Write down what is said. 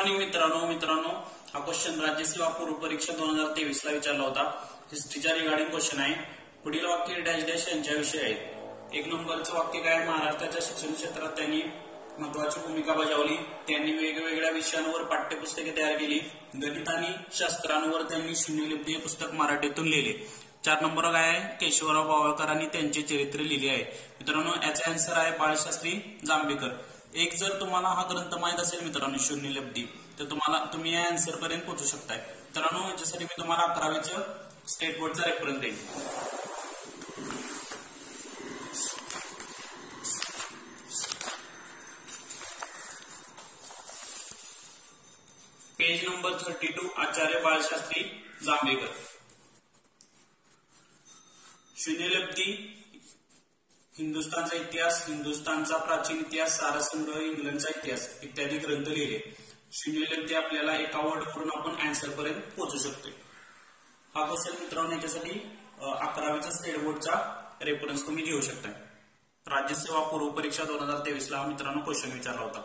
Morning मित्रांनो हा question राज्यसेवा पूर्व परीक्षा 2023 ला विचारला होता। हिस्ट्रीच्या रिगार्डिंग क्वेश्चन आहे। पुढील वाक्य डॅश डॅश यांच्याविषयी आहे। एक नंबरचं वाक्य काय, महाराष्ट्राच्या शिक्षण क्षेत्रात त्यांनी महत्वाची भूमिका बजावली। त्यांनी वेगवेगळ्या विषयांवर पाठ्यपुस्तके तयार केली। गणित आणि शास्त्रांवर त्यांनी शून्यलिपी हे पुस्तक मराठीतून लिहिले। 4 नंबर काय आहे, केशवराव बावळकरांनी त्यांचे चरित्र लिहिले आहे। मित्रांनो याचा आन्सर आहे बाळशास्त्री जांभेकर। एक जर तुम्हाला हा ग्रंथ माहित असेल मित्रांनो शून्यलिपी, तर तुम्ही या आन्सर पर्यंत पोहोचू शकताय। मित्रांनो याच्यासाठी मी तुम्हाला 11वीचं स्टेट बोर्डचा रेफरन्स देईन। पेज नंबर 32 आचार्य बाळशास्त्री जांभेकर। शून्यलिपी, हिंदुस्थानचा इतिहास, हिंदुस्थानचा प्राचीन इतिहास, सारसंग्रह, इंग्लंडचा इतिहास इत्यादी ग्रंथ लिहिले। शून्यलिपी आपल्याला एका वर्ड करून आपण आन्सर पर्यंत पोहोचू शकतो। हा क्वेश्चन मित्रांनो याच्यासाठी 11वीचा स्टेट बोर्डचा रेफरन्स तुम्ही घेऊ शकता। राज्यसेवा पूर्व परीक्षा 2023 ला मित्रांनो क्वेश्चन विचारला होता।